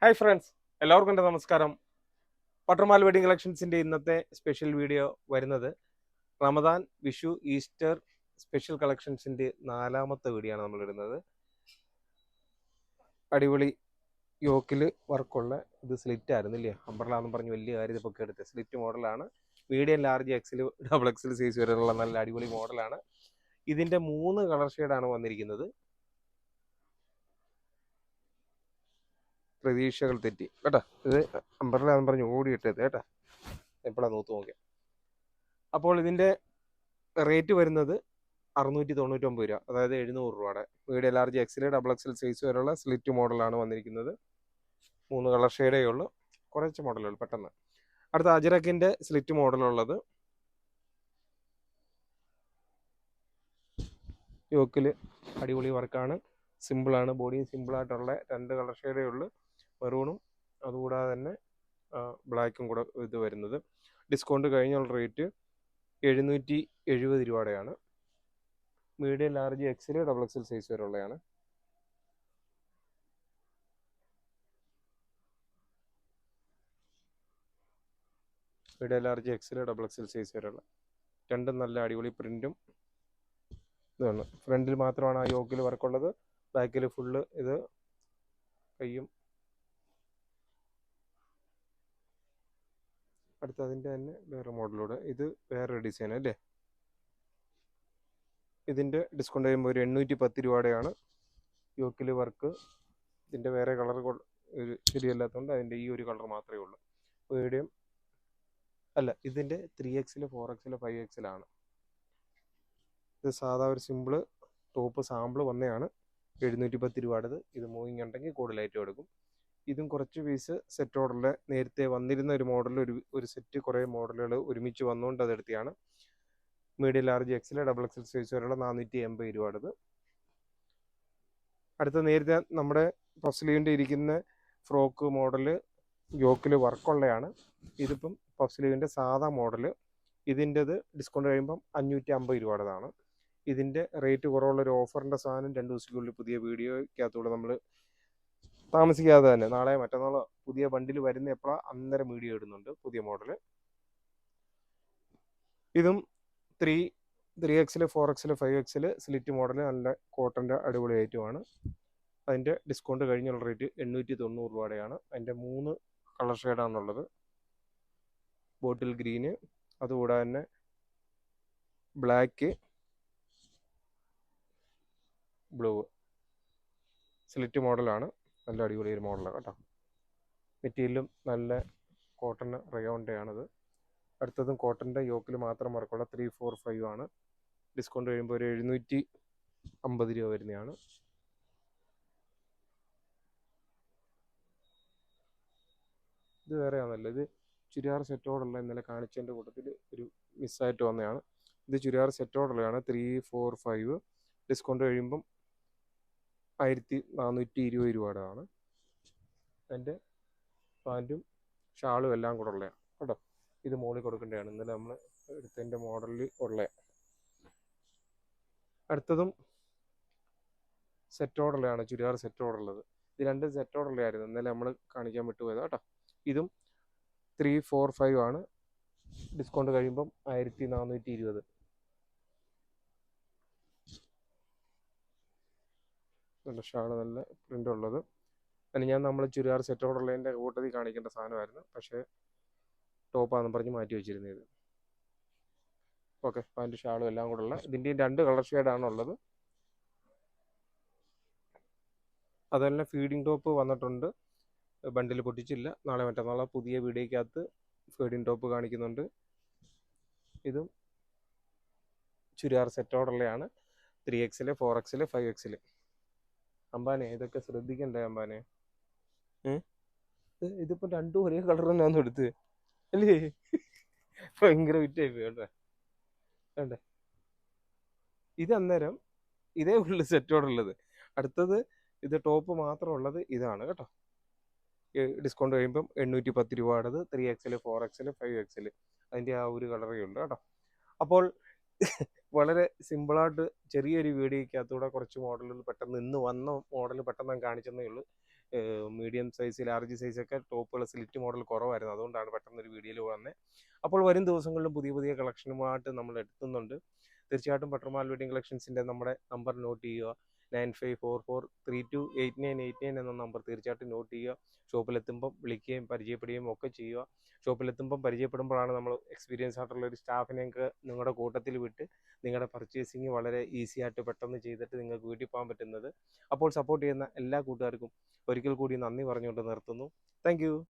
Hi friends, എല്ലാവർക്കും എൻ്റെ നമസ്കാരം. പട്ടർമാൽ വെഡിങ് കളക്ഷൻസിൻ്റെ ഇന്നത്തെ സ്പെഷ്യൽ വീഡിയോ വരുന്നത് റമദാൻ, വിഷു, ഈസ്റ്റർ സ്പെഷ്യൽ കളക്ഷൻസിൻ്റെ നാലാമത്തെ വീഡിയോ ആണ് നമ്മൾ ഇടുന്നത്. അടിപൊളി യോക്കിൽ വർക്കുള്ള ഇത് സ്ലിറ്റ് ആയിരുന്നില്ലേ, അംബ്രല എന്ന് പറഞ്ഞ് വലിയ കാര്യം ഇതൊക്കെ എടുത്ത് സ്ലിറ്റ് മോഡലാണ്. മീഡിയം, ലാർജ്, എക്സിൽ, ഡബിൾ എക്സിൽ സൈസ് വരെയുള്ള നല്ല അടിപൊളി മോഡലാണ്. ഇതിൻ്റെ 3 കളർ ഷെയ്ഡാണ് വന്നിരിക്കുന്നത്. പ്രതീക്ഷകൾ തെറ്റി കേട്ടോ. ഇത് അംബ്രല എന്ന് പറഞ്ഞ് ഓടിയിട്ടത് കേട്ടോ. എപ്പോഴാണ് നോക്കിയാൽ. അപ്പോൾ ഇതിൻ്റെ റേറ്റ് വരുന്നത് 699 രൂപ, അതായത് 700 രൂപയുടെ. മീഡിയം, ലാർജ്, എക്സിൽ, ഡബിൾ എക്സിൽ സൈസ് വരെയുള്ള സ്ലിറ്റ് മോഡലാണ് വന്നിരിക്കുന്നത്. 3 കളർ ഷെയ്ഡേ ഉള്ളൂ, കുറച്ച് മോഡലുകൾ പെട്ടെന്ന്. അടുത്ത അജ്രക്കിൻ്റെ സ്ലിറ്റ് മോഡലുള്ളത് യോക്കിൽ അടിപൊളി വർക്കാണ്, സിമ്പിളാണ്, ബോഡിയും സിമ്പിളായിട്ടുള്ള 2 കളർ ഷെയ്ഡേ ഉള്ളൂ. മെറൂണും അതുകൂടാതെ തന്നെ ബ്ലാക്കും കൂടെ ഇത് വരുന്നത്. ഡിസ്കൗണ്ട് കഴിഞ്ഞുള്ള റേറ്റ് 770 രൂപയുടെയാണ്. മീഡിയം, ലാർജ്, എക്സിൽ, ഡബിൾ എക്സിൽ സൈസ് വരെ ഉള്ളതാണ്. മീഡിയം, ലാർജ്, എക്സിൽ, ഡബിൾ എക്സിൽ സൈസ് വരെയുള്ള രണ്ടും നല്ല അടിപൊളി പ്രിന്റും ഇതാണ്. ഫ്രണ്ടിൽ മാത്രമാണ് ആ യോക്കിൽ വർക്കുള്ളത്, ബാക്കിൽ ഫുള്ള് ഇത് കയ്യും. അടുത്ത അതിൻ്റെ തന്നെ വേറെ മോഡലൂടെ, ഇത് വേറെ ഡിസൈൻ അല്ലേ. ഇതിൻ്റെ ഡിസ്കൗണ്ട് ചെയ്യുമ്പോൾ ഒരു 810 രൂപയുടെയാണ്. യോക്കിൽ വർക്ക് ഇതിൻ്റെ വേറെ കളർ ഒരു ശരിയല്ലാത്തതുകൊണ്ട് അതിൻ്റെ ഈ ഒരു കളർ മാത്രമേ ഉള്ളൂ. മീഡിയം അല്ല, ഇതിൻ്റെ 3X, 4X, 5X ആണ്. ഇത് സാധാ ഒരു സിമ്പിള് ടോപ്പ് സാമ്പിൾ വന്നതാണ്. 710 രൂപയുടേത്. ഇത് മൂവിങ് ഉണ്ടെങ്കിൽ കൂടുതലായിട്ട് എടുക്കും. ഇതും കുറച്ച് പീസ് സെറ്റ് ഓർഡറിൽ നേരത്തെ വന്നിരുന്ന ഒരു മോഡൽ, ഒരു സെറ്റ് കുറേ മോഡലുകൾ ഒരുമിച്ച് വന്നുകൊണ്ട് അതെടുത്തിയാണ്. മീഡിയം, ലാർജ്, എക്സിൽ, ഡബിൾ എക്സിൽ സൈസ് വരെയുള്ള 480 രൂപയുടേത്. അടുത്ത നേരത്തെ നമ്മുടെ പഫ് ഇരിക്കുന്ന ഫ്രോക്ക് മോഡൽ യോക്കിൽ വർക്കുള്ളതാണ്. ഇതിപ്പം പഫ് സാധാ മോഡൽ. ഇതിൻ്റെത് ഡിസ്കൗണ്ട് കഴിയുമ്പം 550 രൂപയുടേതാണ്. ഇതിൻ്റെ റേറ്റ് കുറവുള്ളൊരു ഓഫറിൻ്റെ സാധനം 2 ദിവസത്തിനുള്ളിൽ പുതിയ വീഡിയോയ്ക്കകത്തൂടെ നമ്മൾ താമസിക്കാതെ തന്നെ നാളെ മറ്റന്നാളോ പുതിയ ബണ്ടിൽ വരുന്ന എപ്പോഴാണ് അന്നേരം വീഡിയോ ഇടുന്നുണ്ട്, പുതിയ മോഡൽ. ഇതും 3X, 4X, 5X slit model, നല്ല കോട്ടൻ്റെ അടിപൊളി ഐറ്റമാണ്. അതിൻ്റെ ഡിസ്കൗണ്ട് കഴിഞ്ഞുള്ള റേറ്റ് 890 രൂപയുടെയാണ്. അതിൻ്റെ 3 കളർ ഷെയ്ഡാണുള്ളത്. ബോട്ടിൽ ഗ്രീന്, അതുകൂടാതെ തന്നെ ബ്ലാക്ക്, ബ്ലൂ സ്ലിറ്റ് മോഡലാണ്. നല്ല അടിപൊളി ഒരു മോഡലാണ് കേട്ടോ. മെറ്റീരിയലും നല്ല കോട്ടൺ റയോണിൻ്റെ ആണിത്. അടുത്തതും കോട്ടൻ്റെ യോക്കിൽ മാത്രം വർക്കുള്ള 3, 4, 5 ആണ്. ഡിസ്കൗണ്ട് കഴിയുമ്പോൾ ഒരു 750 രൂപ വരുന്നതാണ്. ഇത് വേറെയാണല്ലോ, ഇത് ചുരിദാർ സെറ്റോടുള്ള ഇന്നലെ കാണിച്ചതിൻ്റെ കൂട്ടത്തിൽ ഒരു മിസ്സായിട്ട് വന്നതാണ്. ഇത് ചുരിദാർ സെറ്റോടുള്ളതാണ്. 3, 4, 5. ഡിസ്കൗണ്ട് കഴിയുമ്പം 1420 രൂപയുടെയാണ്. അതിൻ്റെ പാൻറ്റും ഷാളും എല്ലാം കൂടെ ഉള്ളതാണ് കേട്ടോ. ഇത് മോളിൽ കൊടുക്കേണ്ടതാണ്, ഇന്നലെ നമ്മൾ എടുത്തതിൻ്റെ മോഡലിൽ ഉള്ള. അടുത്തതും സെറ്റോടുള്ളതാണ്, ചുരിദാർ സെറ്റോടുള്ളത്. ഇത് 2 സെറ്റോടുള്ളതായിരുന്നു, ഇന്നലെ നമ്മൾ കാണിക്കാൻ വിട്ടുപോയത് കേട്ടോ. ഇതും 3, 4, 5 ആണ്. ഡിസ്കൗണ്ട് കഴിയുമ്പം 1420. നല്ല ഷാള്, നല്ല പ്രിൻ്റ് ഉള്ളത്. അതിന് ഞാൻ നമ്മൾ ചുരിദാർ സെറ്റോടുള്ളതിൻ്റെ കൂട്ടത്തിൽ കാണിക്കേണ്ട സാധനമായിരുന്നു, പക്ഷേ ടോപ്പാണെന്ന് പറഞ്ഞ് മാറ്റി വെച്ചിരുന്നത്. ഓക്കെ, പാൻറ്റ് ഷാളും എല്ലാം കൂടെ ഉള്ള ഇതിൻ്റെയും 2 കളർ ഷെയ്ഡാണുള്ളത്. അതുപോലെ ഫീഡിങ് ടോപ്പ് വന്നിട്ടുണ്ട്, ബണ്ടിൽ പൊട്ടിച്ചില്ല. നാളെ മറ്റന്നാളെ പുതിയ വീഡിയോയ്ക്കകത്ത് ഫീഡിങ് ടോപ്പ് കാണിക്കുന്നുണ്ട്. ഇതും ചുരിദാർ സെറ്റോടുള്ളതാണ്. 3X, 4X, 5X. അമ്പാനെ ഇതൊക്കെ ശ്രദ്ധിക്കണ്ടേ അമ്പാനെ? ഇതിപ്പോൾ 2 ഒരേ കളർ തന്നെയാണെന്ന് എടുത്ത് അല്ലേ? ഭയങ്കര വിറ്റായി പോയി കേട്ടോ. വേണ്ടേ, ഇത് അന്നേരം ഇതേ ഉള്ളു സെറ്റോടുള്ളത്. അടുത്തത് ഇത് ടോപ്പ് മാത്രം ഉള്ളത് ഇതാണ് കേട്ടോ. ഡിസ്കൗണ്ട് കഴിയുമ്പം 810 രൂപയുടേത്. 3X, 4X, 5X അതിൻ്റെ ആ ഒരു കളറേ ഉള്ളൂ കേട്ടോ. അപ്പോൾ വളരെ സിമ്പിളായിട്ട് ചെറിയൊരു വീഡിയോയ്ക്കകത്തൂടെ കുറച്ച് മോഡലുകൾ പെട്ടെന്ന് ഇന്ന് വന്ന മോഡൽ പെട്ടെന്ന് ഞാൻ കാണിച്ചെന്നേ ഉള്ളൂ. മീഡിയം സൈസ്, ലാർജ് സൈസൊക്കെ ടോപ്പുകൾ സ്ലിറ്റ് മോഡൽ കുറവായിരുന്നു. അതുകൊണ്ടാണ് പെട്ടെന്നൊരു വീഡിയോയിൽ വന്നത്. അപ്പോൾ വരും ദിവസങ്ങളിലും പുതിയ പുതിയ കളക്ഷനുമായിട്ട് നമ്മൾ എത്തുന്നുണ്ട്. തീർച്ചയായിട്ടും പട്ടർമാൽ വെഡിങ് കളക്ഷൻസിൻ്റെ നമ്മുടെ നമ്പർ നോട്ട് ചെയ്യുക. 9544328989 എന്ന നമ്പർ തീർച്ചയായിട്ടും നോട്ട് ചെയ്യുക. ഷോപ്പിലെത്തുമ്പം വിളിക്കുകയും പരിചയപ്പെടുകയും ഒക്കെ ചെയ്യുക. ഷോപ്പിലെത്തുമ്പം പരിചയപ്പെടുമ്പോഴാണ് നമ്മൾ എക്സ്പീരിയൻസ് ആയിട്ടുള്ള ഒരു സ്റ്റാഫിനെയൊക്കെ നിങ്ങളുടെ കൂട്ടത്തിൽ വിട്ട് നിങ്ങളുടെ പർച്ചേസിങ് വളരെ ഈസി ആയിട്ട് പെട്ടെന്ന് ചെയ്തിട്ട് നിങ്ങൾക്ക് വീട്ടിൽ പോകാൻ പറ്റുന്നത്. അപ്പോൾ സപ്പോർട്ട് ചെയ്യുന്ന എല്ലാ കൂട്ടുകാർക്കും ഒരിക്കൽ കൂടി നന്ദി പറഞ്ഞുകൊണ്ട് നിർത്തുന്നു. താങ്ക്